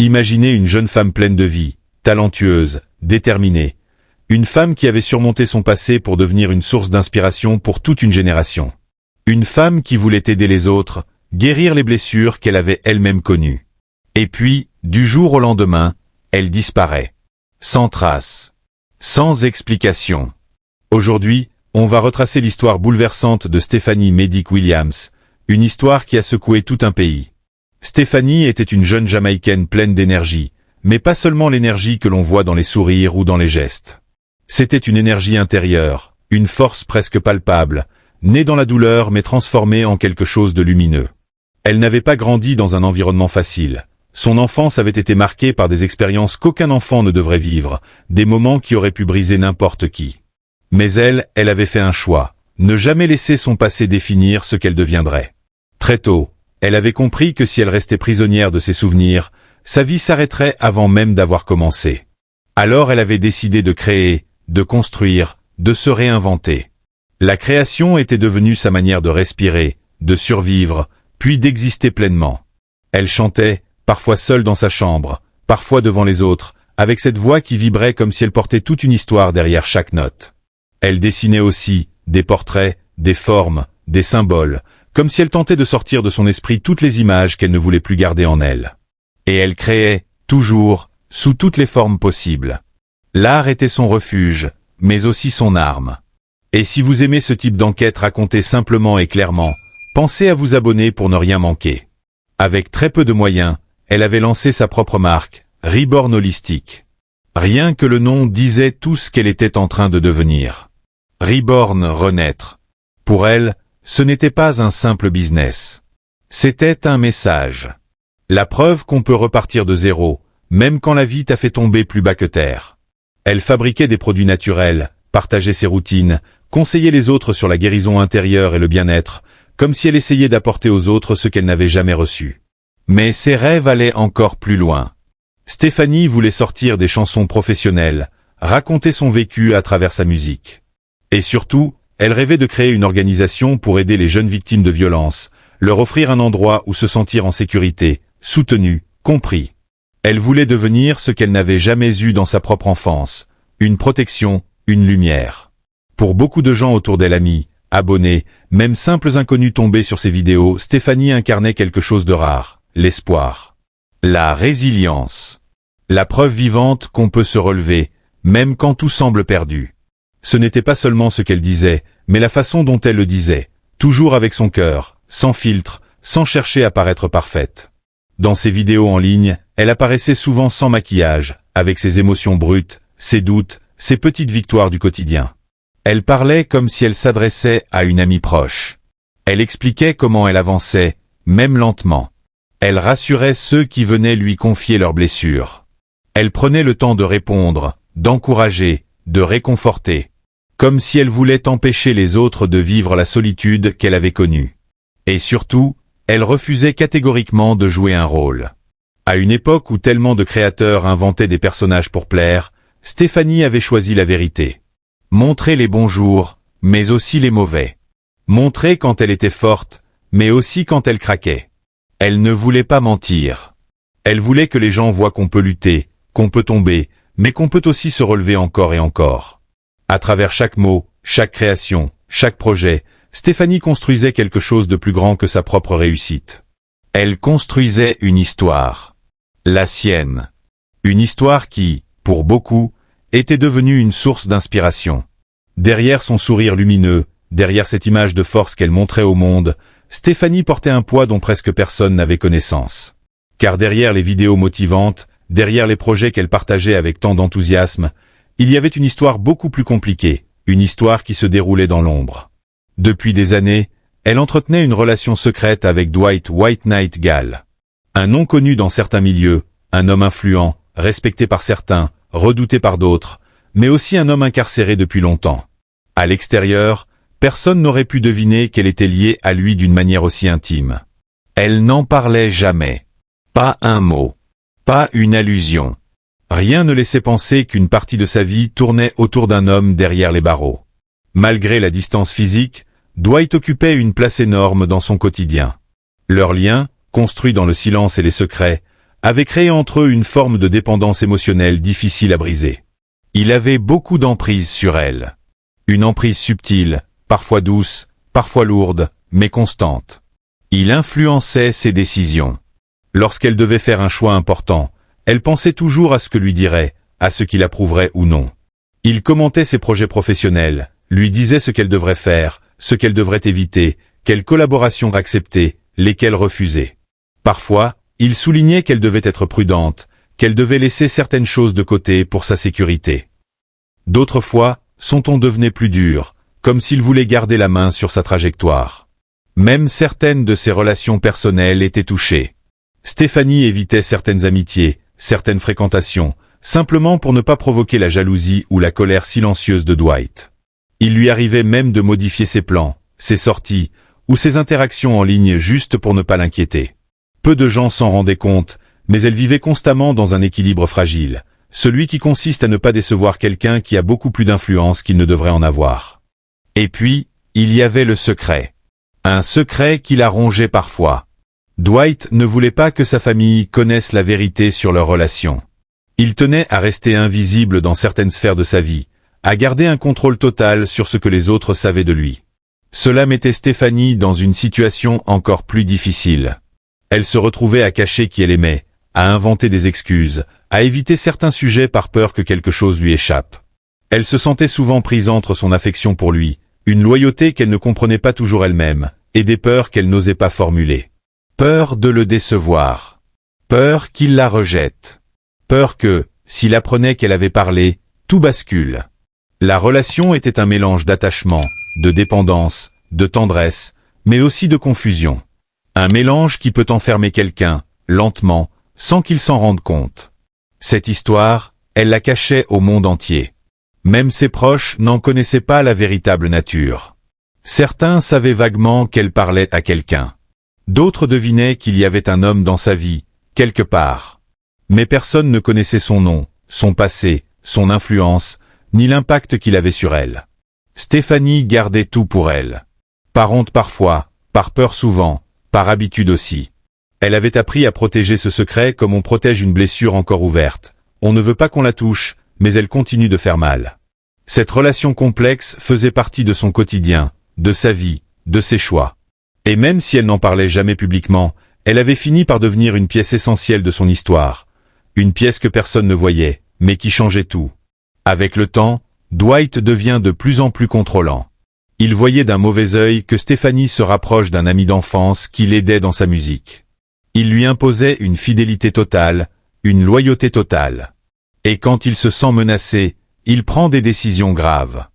Imaginez une jeune femme pleine de vie, talentueuse, déterminée. Une femme qui avait surmonté son passé pour devenir une source d'inspiration pour toute une génération. Une femme qui voulait aider les autres, guérir les blessures qu'elle avait elle-même connues. Et puis, du jour au lendemain, elle disparaît. Sans trace. Sans explication. Aujourd'hui, on va retracer l'histoire bouleversante de Stephanie Medic Williams, une histoire qui a secoué tout un pays. Stephanie était une jeune Jamaïcaine pleine d'énergie, mais pas seulement l'énergie que l'on voit dans les sourires ou dans les gestes. C'était une énergie intérieure, une force presque palpable, née dans la douleur mais transformée en quelque chose de lumineux. Elle n'avait pas grandi dans un environnement facile. Son enfance avait été marquée par des expériences qu'aucun enfant ne devrait vivre, des moments qui auraient pu briser n'importe qui. Mais elle avait fait un choix, ne jamais laisser son passé définir ce qu'elle deviendrait. Très tôt, elle avait compris que si elle restait prisonnière de ses souvenirs, sa vie s'arrêterait avant même d'avoir commencé. Alors elle avait décidé de créer, de construire, de se réinventer. La création était devenue sa manière de respirer, de survivre, puis d'exister pleinement. Elle chantait, parfois seule dans sa chambre, parfois devant les autres, avec cette voix qui vibrait comme si elle portait toute une histoire derrière chaque note. Elle dessinait aussi, des portraits, des formes, des symboles, comme si elle tentait de sortir de son esprit toutes les images qu'elle ne voulait plus garder en elle. Et elle créait, toujours, sous toutes les formes possibles. L'art était son refuge, mais aussi son arme. Et si vous aimez ce type d'enquête racontée simplement et clairement, pensez à vous abonner pour ne rien manquer. Avec très peu de moyens, elle avait lancé sa propre marque, Reborn Holistic. Rien que le nom disait tout ce qu'elle était en train de devenir. Reborn, renaître. Pour elle, ce n'était pas un simple business. C'était un message. La preuve qu'on peut repartir de zéro, même quand la vie t'a fait tomber plus bas que terre. Elle fabriquait des produits naturels, partageait ses routines, conseillait les autres sur la guérison intérieure et le bien-être, comme si elle essayait d'apporter aux autres ce qu'elle n'avait jamais reçu. Mais ses rêves allaient encore plus loin. Stephanie voulait sortir des chansons professionnelles, raconter son vécu à travers sa musique. Et surtout, elle rêvait de créer une organisation pour aider les jeunes victimes de violences, leur offrir un endroit où se sentir en sécurité, soutenu, compris. Elle voulait devenir ce qu'elle n'avait jamais eu dans sa propre enfance, une protection, une lumière. Pour beaucoup de gens autour d'elle, amis, abonnés, même simples inconnus tombés sur ses vidéos, Stephanie incarnait quelque chose de rare, l'espoir. La résilience. La preuve vivante qu'on peut se relever, même quand tout semble perdu. Ce n'était pas seulement ce qu'elle disait, mais la façon dont elle le disait, toujours avec son cœur, sans filtre, sans chercher à paraître parfaite. Dans ses vidéos en ligne, elle apparaissait souvent sans maquillage, avec ses émotions brutes, ses doutes, ses petites victoires du quotidien. Elle parlait comme si elle s'adressait à une amie proche. Elle expliquait comment elle avançait, même lentement. Elle rassurait ceux qui venaient lui confier leurs blessures. Elle prenait le temps de répondre, d'encourager, de réconforter. Comme si elle voulait empêcher les autres de vivre la solitude qu'elle avait connue. Et surtout, elle refusait catégoriquement de jouer un rôle. À une époque où tellement de créateurs inventaient des personnages pour plaire, Stephanie avait choisi la vérité. Montrer les bons jours, mais aussi les mauvais. Montrer quand elle était forte, mais aussi quand elle craquait. Elle ne voulait pas mentir. Elle voulait que les gens voient qu'on peut lutter, qu'on peut tomber, mais qu'on peut aussi se relever encore et encore. À travers chaque mot, chaque création, chaque projet, Stephanie construisait quelque chose de plus grand que sa propre réussite. Elle construisait une histoire. La sienne. Une histoire qui, pour beaucoup, était devenue une source d'inspiration. Derrière son sourire lumineux, derrière cette image de force qu'elle montrait au monde, Stephanie portait un poids dont presque personne n'avait connaissance. Car derrière les vidéos motivantes, derrière les projets qu'elle partageait avec tant d'enthousiasme, il y avait une histoire beaucoup plus compliquée, une histoire qui se déroulait dans l'ombre. Depuis des années, elle entretenait une relation secrète avec Dwight White Knight Gall. Un nom connu dans certains milieux, un homme influent, respecté par certains, redouté par d'autres, mais aussi un homme incarcéré depuis longtemps. À l'extérieur, personne n'aurait pu deviner qu'elle était liée à lui d'une manière aussi intime. Elle n'en parlait jamais. Pas un mot. Pas une allusion. Rien ne laissait penser qu'une partie de sa vie tournait autour d'un homme derrière les barreaux. Malgré la distance physique, Dwight occupait une place énorme dans son quotidien. Leur lien, construit dans le silence et les secrets, avait créé entre eux une forme de dépendance émotionnelle difficile à briser. Il avait beaucoup d'emprise sur elle. Une emprise subtile, parfois douce, parfois lourde, mais constante. Il influençait ses décisions. Lorsqu'elle devait faire un choix important, elle pensait toujours à ce que lui dirait, à ce qu'il approuverait ou non. Il commentait ses projets professionnels, lui disait ce qu'elle devrait faire, ce qu'elle devrait éviter, quelles collaborations accepter, lesquelles refuser. Parfois, il soulignait qu'elle devait être prudente, qu'elle devait laisser certaines choses de côté pour sa sécurité. D'autres fois, son ton devenait plus dur, comme s'il voulait garder la main sur sa trajectoire. Même certaines de ses relations personnelles étaient touchées. Stéphanie évitait certaines amitiés, certaines fréquentations, simplement pour ne pas provoquer la jalousie ou la colère silencieuse de Dwight. Il lui arrivait même de modifier ses plans, ses sorties, ou ses interactions en ligne juste pour ne pas l'inquiéter. Peu de gens s'en rendaient compte, mais elle vivait constamment dans un équilibre fragile, celui qui consiste à ne pas décevoir quelqu'un qui a beaucoup plus d'influence qu'il ne devrait en avoir. Et puis, il y avait le secret. Un secret qui la rongeait parfois. Dwight ne voulait pas que sa famille connaisse la vérité sur leur relation. Il tenait à rester invisible dans certaines sphères de sa vie, à garder un contrôle total sur ce que les autres savaient de lui. Cela mettait Stéphanie dans une situation encore plus difficile. Elle se retrouvait à cacher qui elle aimait, à inventer des excuses, à éviter certains sujets par peur que quelque chose lui échappe. Elle se sentait souvent prise entre son affection pour lui, une loyauté qu'elle ne comprenait pas toujours elle-même, et des peurs qu'elle n'osait pas formuler. Peur de le décevoir. Peur qu'il la rejette. Peur que, s'il apprenait qu'elle avait parlé, tout bascule. La relation était un mélange d'attachement, de dépendance, de tendresse, mais aussi de confusion. Un mélange qui peut enfermer quelqu'un, lentement, sans qu'il s'en rende compte. Cette histoire, elle la cachait au monde entier. Même ses proches n'en connaissaient pas la véritable nature. Certains savaient vaguement qu'elle parlait à quelqu'un. D'autres devinaient qu'il y avait un homme dans sa vie, quelque part. Mais personne ne connaissait son nom, son passé, son influence, ni l'impact qu'il avait sur elle. Stéphanie gardait tout pour elle. Par honte parfois, par peur souvent, par habitude aussi. Elle avait appris à protéger ce secret comme on protège une blessure encore ouverte. On ne veut pas qu'on la touche, mais elle continue de faire mal. Cette relation complexe faisait partie de son quotidien, de sa vie, de ses choix. Et même si elle n'en parlait jamais publiquement, elle avait fini par devenir une pièce essentielle de son histoire. Une pièce que personne ne voyait, mais qui changeait tout. Avec le temps, Dwight devient de plus en plus contrôlant. Il voyait d'un mauvais œil que Stéphanie se rapproche d'un ami d'enfance qui l'aidait dans sa musique. Il lui imposait une fidélité totale, une loyauté totale. Et quand il se sent menacé, il prend des décisions graves.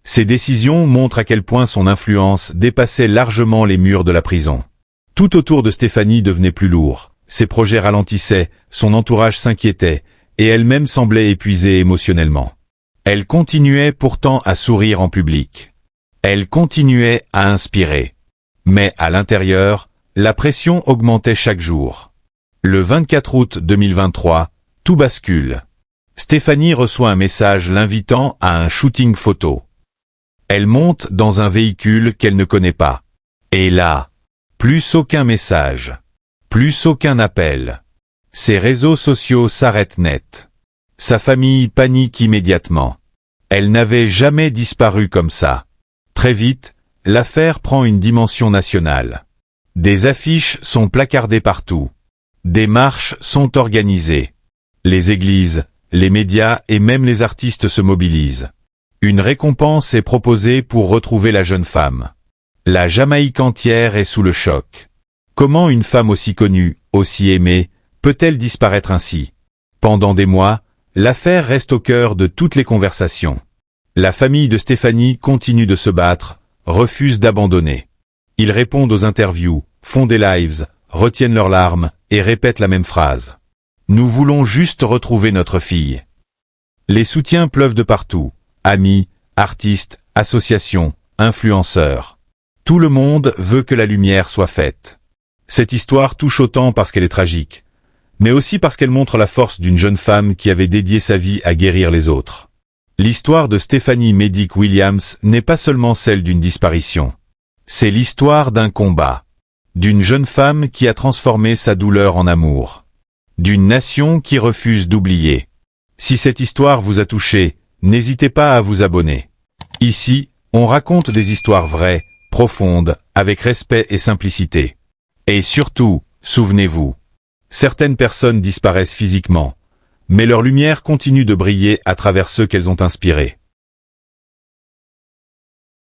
Ces décisions montrent à quel point son influence dépassait largement les murs de la prison. Tout autour de Stéphanie devenait plus lourd, ses projets ralentissaient, son entourage s'inquiétait, et elle-même semblait épuisée émotionnellement. Elle continuait pourtant à sourire en public. Elle continuait à inspirer. Mais à l'intérieur, la pression augmentait chaque jour. Le 24 août 2023, tout bascule. Stéphanie reçoit un message l'invitant à un shooting photo. Elle monte dans un véhicule qu'elle ne connaît pas. Et là, plus aucun message. Plus aucun appel. Ses réseaux sociaux s'arrêtent net. Sa famille panique immédiatement. Elle n'avait jamais disparu comme ça. Très vite, l'affaire prend une dimension nationale. Des affiches sont placardées partout. Des marches sont organisées. Les églises, les médias et même les artistes se mobilisent. Une récompense est proposée pour retrouver la jeune femme. La Jamaïque entière est sous le choc. Comment une femme aussi connue, aussi aimée, peut-elle disparaître ainsi? Pendant des mois, l'affaire reste au cœur de toutes les conversations. La famille de Stéphanie continue de se battre, refuse d'abandonner. Ils répondent aux interviews, font des lives, retiennent leurs larmes et répètent la même phrase. Nous voulons juste retrouver notre fille. Les soutiens pleuvent de partout. Amis, artistes, associations, influenceurs. Tout le monde veut que la lumière soit faite. Cette histoire touche autant parce qu'elle est tragique, mais aussi parce qu'elle montre la force d'une jeune femme qui avait dédié sa vie à guérir les autres. L'histoire de Stéphanie Medic Williams n'est pas seulement celle d'une disparition. C'est l'histoire d'un combat. D'une jeune femme qui a transformé sa douleur en amour. d'une nation qui refuse d'oublier. Si cette histoire vous a touché, n'hésitez pas à vous abonner. Ici, on raconte des histoires vraies, profondes, avec respect et simplicité. Et surtout, souvenez-vous, certaines personnes disparaissent physiquement, mais leur lumière continue de briller à travers ceux qu'elles ont inspirés.